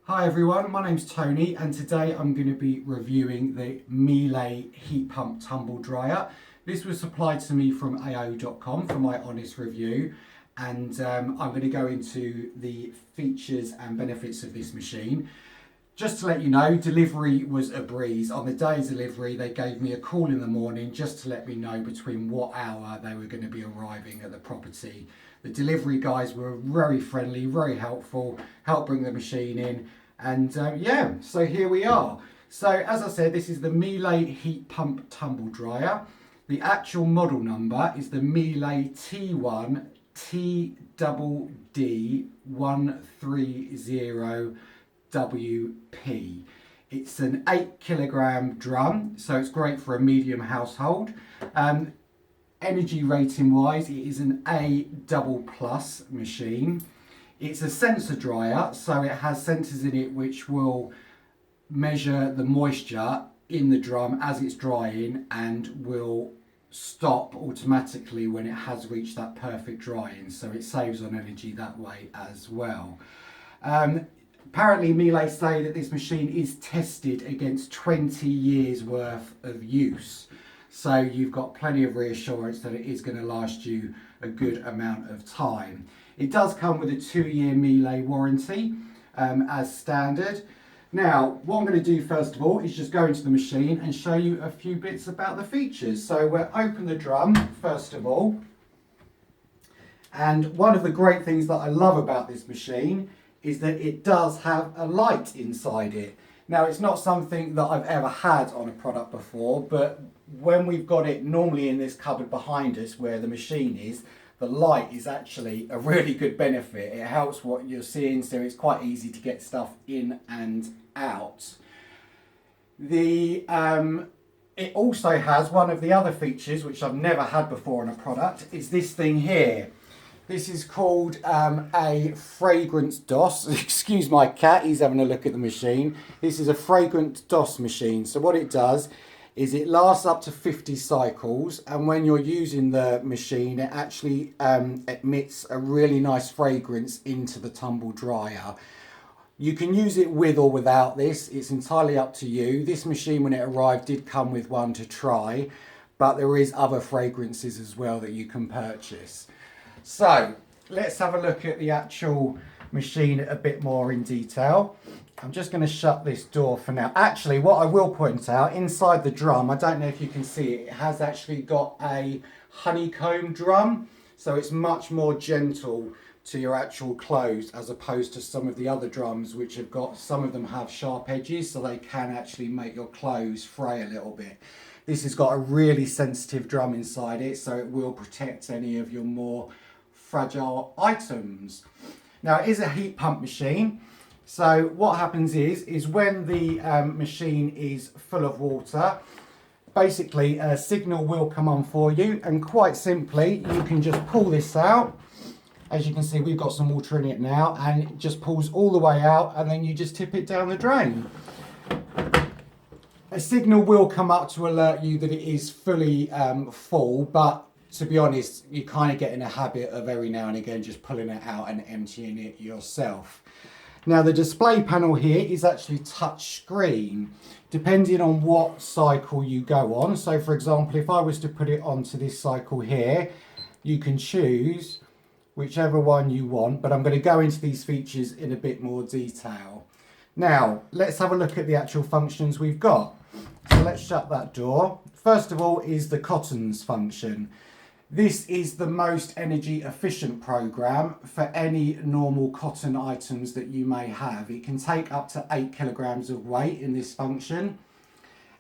Hi everyone, my name's Tony and today I'm going to be reviewing the Miele Heat Pump Tumble Dryer. This was supplied to me from AO.com for my honest review, and I'm going to go into the features and benefits of this machine. Just to let you know, delivery was a breeze. On the day of delivery, they gave me a call in the morning just to let me know between what hour they were going to be arriving at the property. The delivery guys were very friendly, very helpful, helped bring the machine in, and yeah, so here we are. So as I said, this is the Miele Heat Pump Tumble Dryer. The actual model number is the Miele T1 TDD130WP. It's an 8 kilogram drum, so it's great for a medium household. Energy rating wise, it is an A++ machine. It's a sensor dryer, so it has sensors in it which will measure the moisture in the drum as it's drying and will stop automatically when it has reached that perfect drying, so it saves on energy that way as well. Apparently Miele say that this machine is tested against 20 years worth of use, so you've got plenty of reassurance that it is going to last you a good amount of time. It does come with a 2-year Miele warranty as standard. Now, what I'm going to do first of all is just go into the machine and show you a few bits about the features. So we'll open the drum first of all. And one of the great things that I love about this machine is that it does have a light inside it. Now, it's not something that I've ever had on a product before, but when we've got it normally in this cupboard behind us where the machine is, the light is actually a really good benefit. It helps what you're seeing, so it's quite easy to get stuff in and out. It also has one of the other features which I've never had before on a product, is this thing here. This is called a fragrance DOS. Excuse my cat, he's having a look at the machine. This is a fragrance DOS machine. So what it does is it lasts up to 50 cycles, and when you're using the machine it actually emits a really nice fragrance into the tumble dryer. You can use it with or without this, it's entirely up to you. This machine when it arrived did come with one to try, but there is other fragrances as well that you can purchase. So let's have a look at the actual machine a bit more in detail. I'm just going to shut this door for now. Actually, what I will point out, inside the drum, I don't know if you can see it, it has actually got a honeycomb drum, so it's much more gentle to your actual clothes as opposed to some of the other drums which have got, some of them have sharp edges, so they can actually make your clothes fray a little bit. This has got a really sensitive drum inside it, so it will protect any of your more fragile items. Now, it is a heat pump machine. So what happens is when the machine is full of water, basically a signal will come on for you, and quite simply you can just pull this out. As you can see, we've got some water in it now, and it just pulls all the way out, and then you just tip it down the drain. A signal will come up to alert you that it is fully full, but to be honest, you kind of get in a habit of every now and again just pulling it out and emptying it yourself. Now, the display panel here is actually touch screen, depending on what cycle you go on. So for example, if I was to put it onto this cycle here, you can choose whichever one you want, but I'm going to go into these features in a bit more detail. Now, let's have a look at the actual functions we've got. So let's shut that door. First of all is the cottons function. This is the most energy efficient program for any normal cotton items that you may have. It can take up to 8 kilograms of weight in this function,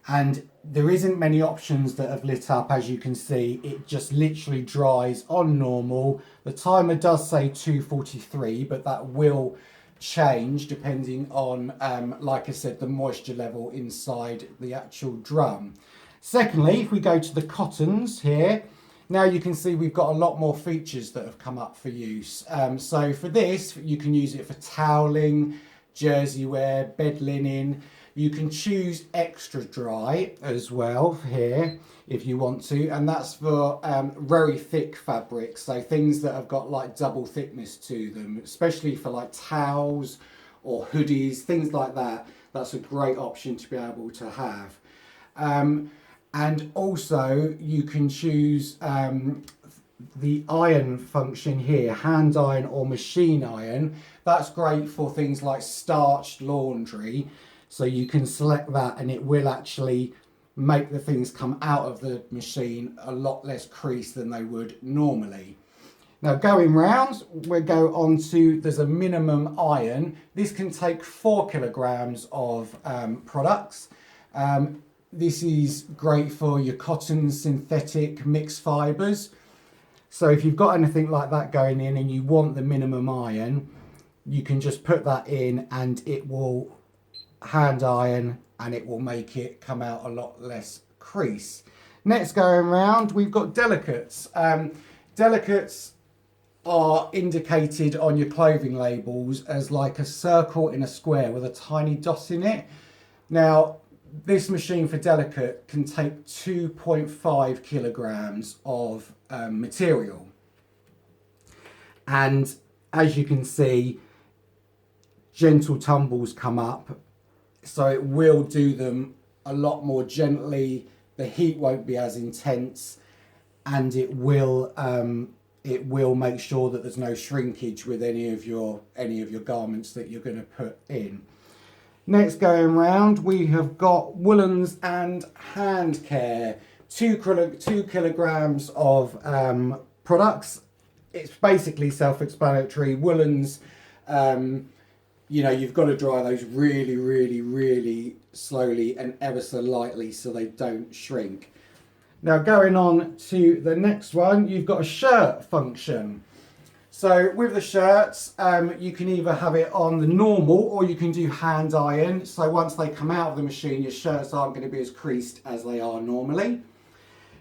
and there isn't many options that have lit up. As you can see, it just literally dries on normal. The timer does say 2:43, but that will change depending on, like I said, the moisture level inside the actual drum. Secondly, if we go to the cottons here, now you can see we've got a lot more features that have come up for use. So for this, you can use it for toweling, jersey wear, bed linen. You can choose extra dry as well here if you want to, and that's for very thick fabrics, so things that have got like double thickness to them, especially for like towels or hoodies, things like that. That's a great option to be able to have. And also you can choose the iron function here, hand iron or machine iron. That's great for things like starched laundry. So you can select that and it will actually make the things come out of the machine a lot less crease than they would normally. Now going round, we'll go on to, there's a minimum iron. This can take 4 kilograms of products. This is great for your cotton, synthetic, mixed fibres. So if you've got anything like that going in and you want the minimum iron, you can just put that in and it will hand iron and it will make it come out a lot less crease. Next going round, we've got delicates. Delicates are indicated on your clothing labels as like a circle in a square with a tiny dot in it. Now, this machine for delicate can take 2.5 kilograms of material. And as you can see, gentle tumbles come up, so it will do them a lot more gently. The heat won't be as intense, and it will make sure that there's no shrinkage with any of your garments that you're going to put in. Next going round, we have got woolens and hand care. 2 kilograms of products. It's basically self-explanatory. Woolens, you know, you've got to dry those really, really, really slowly and ever so lightly so they don't shrink. Now going on to the next one, you've got a shirt function. So with the shirts, you can either have it on the normal or you can do hand iron. So once they come out of the machine, your shirts aren't going to be as creased as they are normally.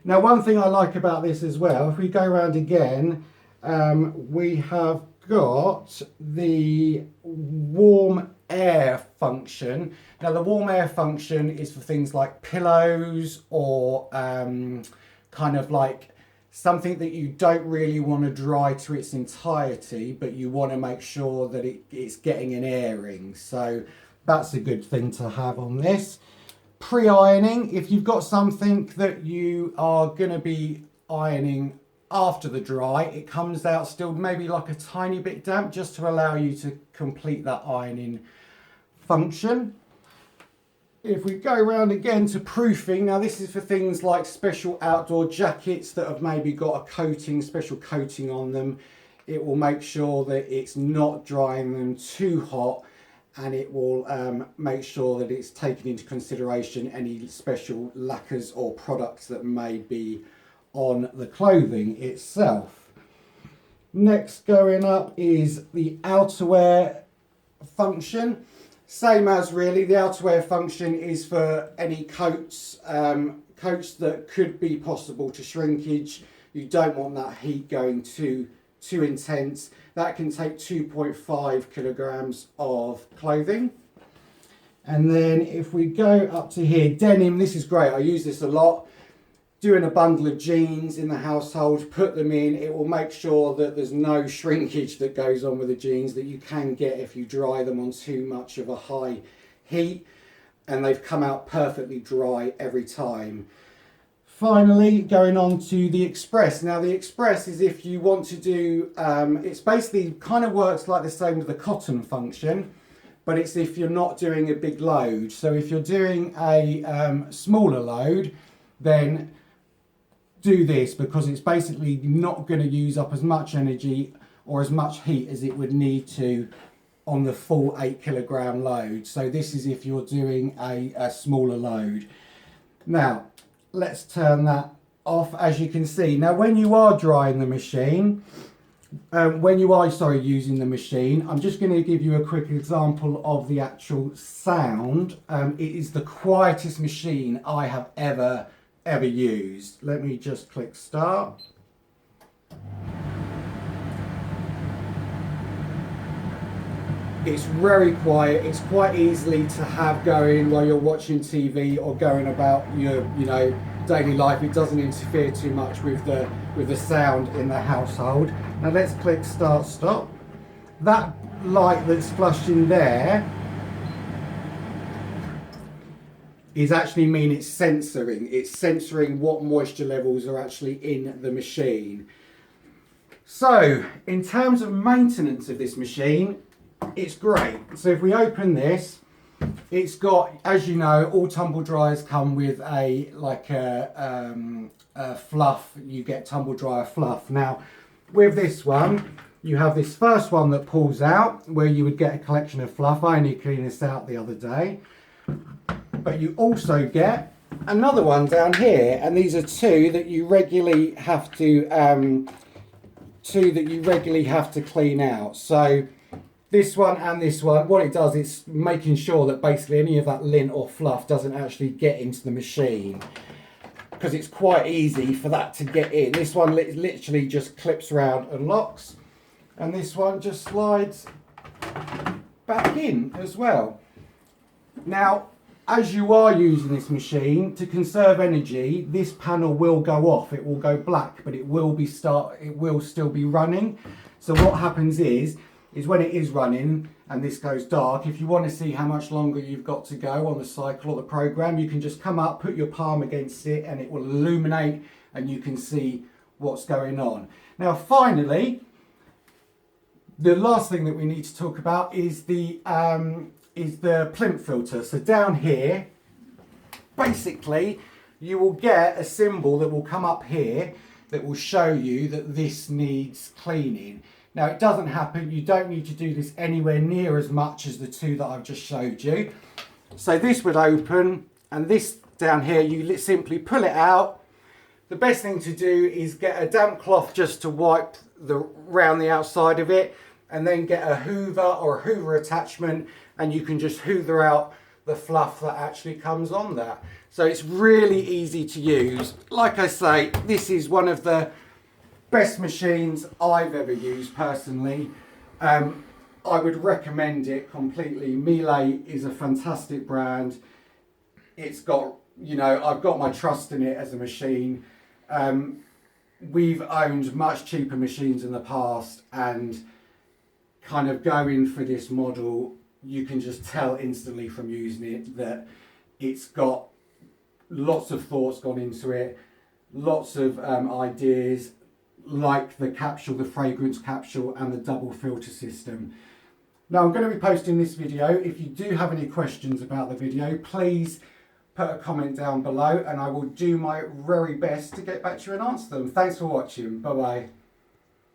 Now one thing I like about this as well, if we go around again, we have got the warm air function. Now the warm air function is for things like pillows or kind of like something that you don't really want to dry to its entirety, but you want to make sure that it's getting an airing. So that's a good thing to have on this. Pre-ironing, if you've got something that you are going to be ironing after the dry, it comes out still maybe like a tiny bit damp, just to allow you to complete that ironing function. If we go around again to proofing, now this is for things like special outdoor jackets that have maybe got a coating, special coating on them. It will make sure that it's not drying them too hot, and it will make sure that it's taken into consideration any special lacquers or products that may be on the clothing itself. Next going up is the outerwear function. Same as really, the outerwear function is for any coats, coats that could be possible to shrinkage. You don't want that heat going too intense. That can take 2.5 kilograms of clothing. And then if we go up to here, denim, this is great. I use this a lot. Doing a bundle of jeans in the household, put them in, it will make sure that there's no shrinkage that goes on with the jeans that you can get if you dry them on too much of a high heat, and they've come out perfectly dry every time. Finally, going on to the Express. Now the Express is if you want to do, it's basically kind of works like the same with the cotton function, but it's if you're not doing a big load. So if you're doing a smaller load, then do this, because it's basically not going to use up as much energy or as much heat as it would need to on the full 8 kilogram load. So this is if you're doing a smaller load. Now let's turn that off. As you can see, now when you are drying the machine, using the machine, I'm just going to give you a quick example of the actual sound. It is the quietest machine I have ever used. Let me just click start. It's very quiet. It's quite easily to have going while you're watching TV or going about your daily life. It doesn't interfere too much with the sound in the household. Now let's click start stop. That light that's flushed in there is actually mean it's censoring. It's censoring what moisture levels are actually in the machine. So, in terms of maintenance of this machine, it's great. So if we open this, it's got, as you know, all tumble dryers come with a fluff. You get tumble dryer fluff. Now, with this one, you have this first one that pulls out, where you would get a collection of fluff. I only cleaned this out the other day. But you also get another one down here, and these are two that you regularly have to clean out. So this one and this one, what it does is making sure that basically any of that lint or fluff doesn't actually get into the machine, because it's quite easy for that to get in. This one literally just clips around and locks, and this one just slides back in as well. Now, as you are using this machine, to conserve energy, this panel will go off. It will go black, but it will still be running. So what happens is when it is running and this goes dark, if you want to see how much longer you've got to go on the cycle or the program, you can just come up, put your palm against it, and it will illuminate and you can see what's going on. Now, finally, the last thing that we need to talk about is the plimp filter. So down here, basically, you will get a symbol that will come up here that will show you that this needs cleaning. Now, it doesn't happen. You don't need to do this anywhere near as much as the two that I've just showed you. So this would open, and this down here, you simply pull it out. The best thing to do is get a damp cloth just to wipe around the outside of it, and then get a hoover or a hoover attachment, and you can just hoover out the fluff that actually comes on that. So it's really easy to use. Like I say, this is one of the best machines I've ever used personally. I would recommend it completely. Miele is a fantastic brand. It's got, you know, I've got my trust in it as a machine. We've owned much cheaper machines in the past, and kind of going for this model, you can just tell instantly from using it that it's got lots of thoughts gone into it, lots of ideas, like the capsule, the fragrance capsule, and the double filter system. Now, I'm going to be posting this video. If you do have any questions about the video, please put a comment down below, and I will do my very best to get back to you and answer them. Thanks for watching. Bye bye.